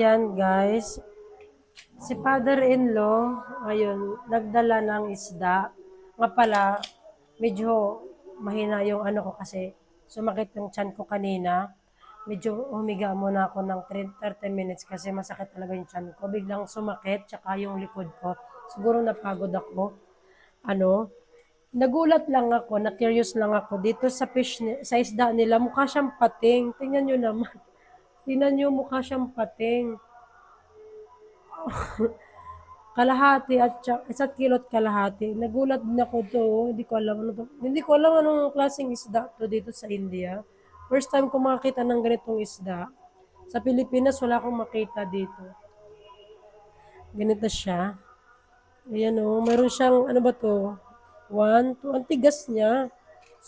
Yan guys, si father-in-law, ayun, nagdala ng isda. Nga pala, medyo mahina yung ano ko kasi sumakit yung tiyan ko kanina. Medyo humiga muna ako ng 30 minutes kasi masakit talaga yung tiyan ko. Biglang sumakit, tsaka yung likod ko. Siguro napagod ako. Ano, nagulat lang ako, na-curious lang ako. Dito sa sa isda nila, mukha siyang pating. Tingnan nyo naman. Tingnan nyo, mukha siyang pating. Kalahati at isa't kilot kalahati. Nagulat din ako to. Hindi ko alam ano to. Hindi ko alam anong klaseng isda to dito sa India. First time ko makakita ng ganitong isda. Sa Pilipinas wala akong makita dito. Ganito siya. Ayan o, meron siyang ano ba to? 1, 2, ang tigas niya.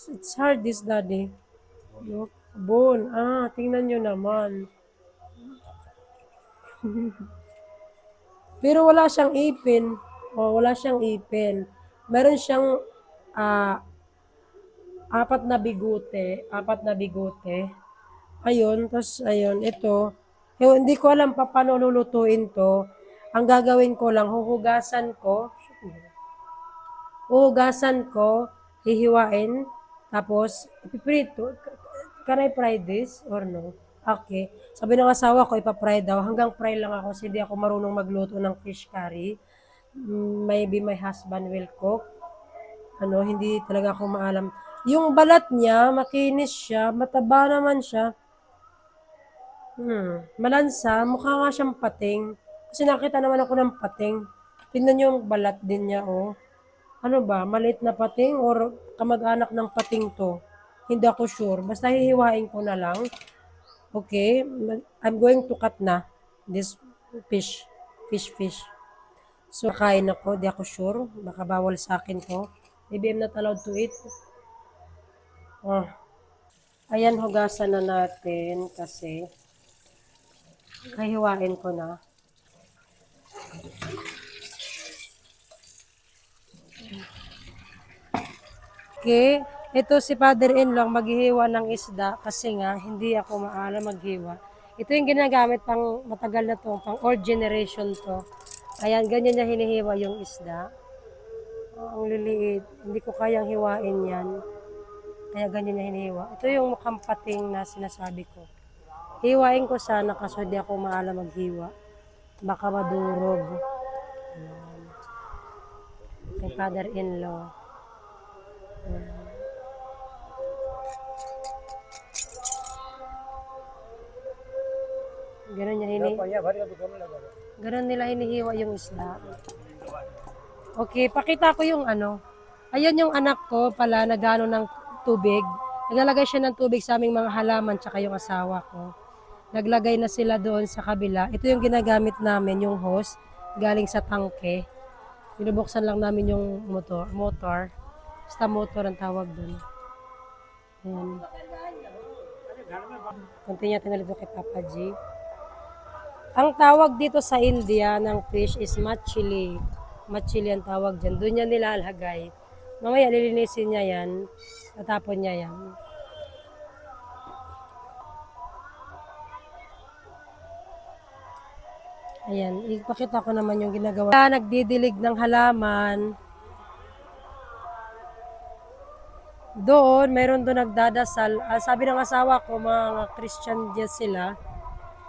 It's hard this daddy. No? Bone. Tingnan nyo naman. Pero wala siyang ipin. Wala siyang ipin. Meron siyang ah, apat na bigote. Ayun, tapos ayun, ito. Hindi ko alam pa paano lulutuin to. Ang gagawin ko lang, huhugasan ko, hihiwain, tapos ipiprito. Can I fry this or no? Okay. Sabi ng asawa ko, ipapry daw. Hanggang fry lang ako kasi hindi ako marunong magluto ng fish curry. Maybe my husband will cook. Hindi talaga ako maalam. Yung balat niya, makinis siya, mataba naman siya. Malansa, mukha nga siyang pating. Kasi nakita naman ako ng pating. Tingnan niyo yung balat din niya, oh. Ano ba, maliit na pating or kamag-anak ng pating to? Hindi ako sure. Basta hihiwain ko na lang. Okay, I'm going to cut na this fish. Fish. So, kain ako, di ako sure. Baka bawal sa akin to. Maybe I'm not allowed to eat. Ayan, hugasan na natin kasi kahiwain ko na. Okay, ito si father-in-law maghihiwa ng isda kasi nga hindi ako maalam maghiwa. Ito yung ginagamit pang matagal na to, pang old generation to. Ayan, ganyan niya hinihiwa yung isda. Ang liliit, hindi ko kayang hiwain yan. Kaya ganyan niya hinihiwa. Ito yung mukhang pating na sinasabi ko. Hiwain ko sana kasi hindi ako maalam maghiwa. Baka madurog. Yung father-in-law. Ganun nila hinihiwa yung isda. Okay, pakita ko yung ano. Ayun yung anak ko pala nagano ng tubig. Naglalagay siya ng tubig sa aming mga halaman tsaka yung asawa ko. Naglagay na sila doon sa kabila. Ito yung ginagamit namin, yung hose, galing sa tangke. Binubuksan lang namin yung motor. Basta motor ang tawag doon. Ayan. Kunti natin ulit kay Papa G. Ang tawag dito sa India ng fish is machili. Machili ang tawag dyan. Doon niya nilalagay. Mamaya lilinisin niya yan. Tatapon niya yan. Ayan, ipakita ko naman yung ginagawa. Nagdidilig ng halaman. Doon, meron doon nagdadasal. Sabi ng asawa ko, mga Christian dyan sila.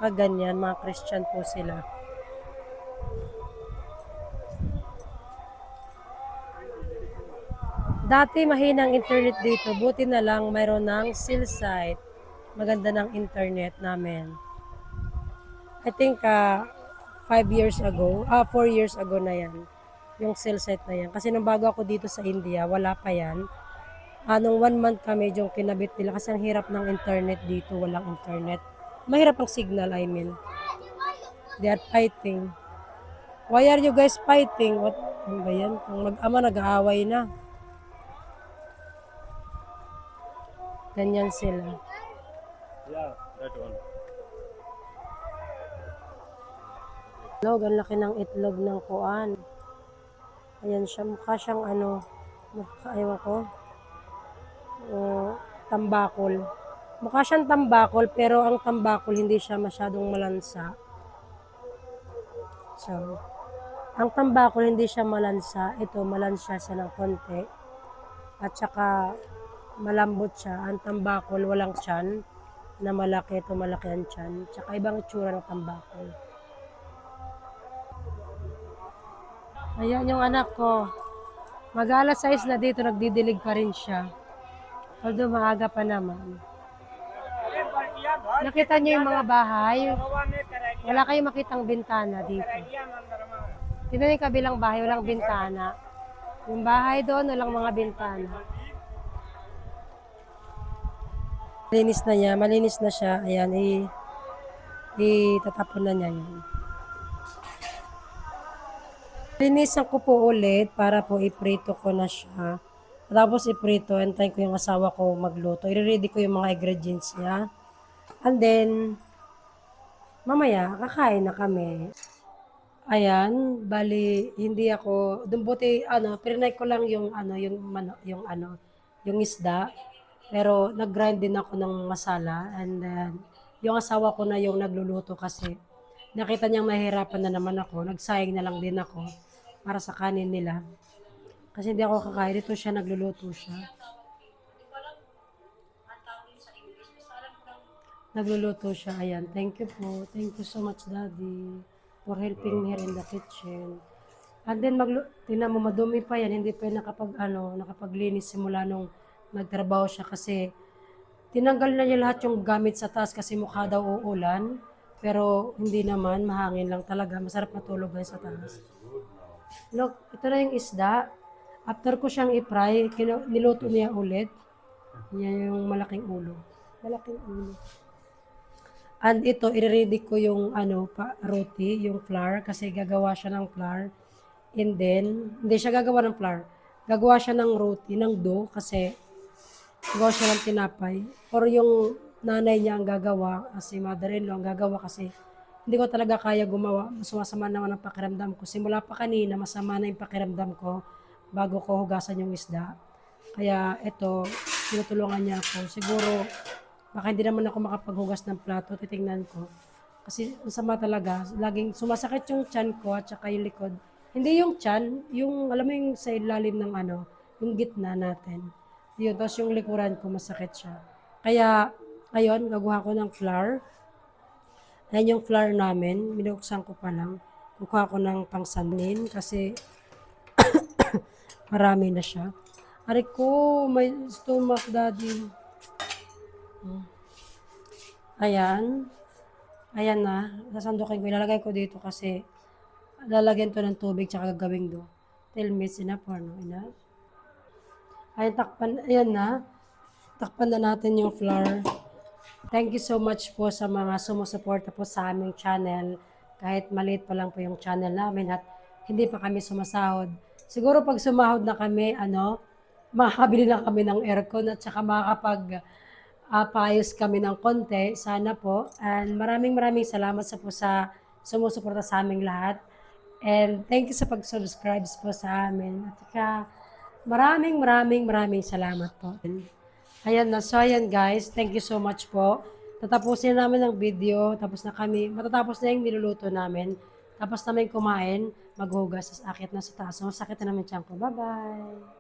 Ganyan, mga Christian po sila. Dati mahinang internet dito. Buti na lang mayroon ng cell site. Maganda ng internet namin. I think 4 years ago na yan. Yung cell site na yan. Kasi nung bago ako dito sa India, wala pa yan. Nung 1 month kami, yung kinabit nila. Kasi ang hirap ng internet dito, walang internet. Mahirap ang signal, I mean. They are fighting. Why are you guys fighting? Ano ba yan? Ang mag-ama nag-aaway na. Ganyan sila. Yeah, that one. Itlog, ang laki ng itlog ng kuan. Ayan siya, mukha siyang ewan ko, tambakol. Mukha siyang tambakol, pero ang tambakol hindi siya masyadong malansa. So, ang tambakol hindi siya malansa. Ito, malansa siya ng konti. At saka, malambot siya. Ang tambakol, walang tiyan na malaki. Ito, malaki ang tiyan. Tsaka ibang itsura ng tambakol. Ayan yung anak ko. Mag-alas 6 na dito, nagdidilig pa rin siya. Although maaga pa naman. Nakita niyo yung mga bahay? Wala kayong makitang bintana dito. Tingnan yung kabilang bahay, walang bintana. Yung bahay doon, walang mga bintana. Malinis na siya. Ayan, itatapon na niya yan. Linisan ko po ulit para po iprito ko na siya. Tapos iprito, antayin ko yung asawa ko magluto. I-ready ko yung mga ingredients niya. And then, mamaya, kakain na kami. Ayan, bali, hindi ako, dumbuti, pinay ko lang yung, yung isda. Pero, nag-grind din ako ng masala. And then, yung asawa ko na yung nagluluto kasi, nakita niyang mahirapan na naman ako. Nagsayang na lang din ako para sa kanin nila. Kasi hindi ako kakain. Dito siya, nagluluto siya. Nagluluto siya. Ayan. Thank you po. Thank you so much, Daddy, for helping me here in the kitchen. And then, tingnan mo, madumi pa yan. Hindi pa yan nakapaglinis simula nung nagtrabaho siya kasi tinanggal na niya lahat yung gamit sa taas kasi mukha daw uulan. Pero hindi naman, mahangin lang talaga. Masarap matulog guys sa taas. Look, ito na yung isda. After ko siyang i-fry, niluto niya ulit. Yan yung malaking ulo. Malaking ulo. And ito, i-ready ko yung roti, yung flour, kasi gagawa siya ng flour. And then, hindi siya gagawa ng flour. Gagawa siya ng roti, ng dough, kasi gagawa siya ng tinapay. Or yung nanay niya ang gagawa, kasi mother-in-law ang gagawa kasi hindi ko talaga kaya gumawa. Sumasama naman ang pakiramdam ko. Simula pa kanina, masama na yung pakiramdam ko bago ko hugasan yung isda. Kaya ito, tinutulungan niya ako. Siguro, baka hindi naman ako makapaghugas ng plato, titingnan ko. Kasi masama talaga. Laging sumasakit yung tiyan ko at saka yung likod. Hindi yung tiyan, yung alam mo yung sa ilalim ng yung gitna natin. Yun, tapos yung likuran ko masakit siya. Kaya, ayun, gagawa ko ng flour. Ayan yung flour namin, binuksan ko pa lang. Kukuha ko ng pangsanin kasi marami na siya. Aray ko, may stomach, Daddy. Ayan. Ayan na. Sasandukin ko. Ilalagay ko dito kasi lalagyan to ng tubig tsaka gagawing do. Till minutes enough or no? Enough? Ayan, ayan na. Takpan na natin yung flour. Thank you so much po sa mga sumusuporta po sa aming channel. Kahit maliit pa lang po yung channel namin at hindi pa kami sumasahod. Siguro pag sumahod na kami, makakabili na kami ng aircon at saka paayos kami ng konti. Sana po. And maraming salamat sa sumusuporta sa aming lahat. And thank you sa pag-subscribe po sa amin. At saka maraming salamat po. Ayan na. So, ayan guys. Thank you so much po. Tatapusin namin ang video. Tapos na kami. Matatapos na yung niluluto namin. Tapos namin kumain. Maghugas. Akit na sa taas. So, sakit na namin tiyan ko. Bye-bye.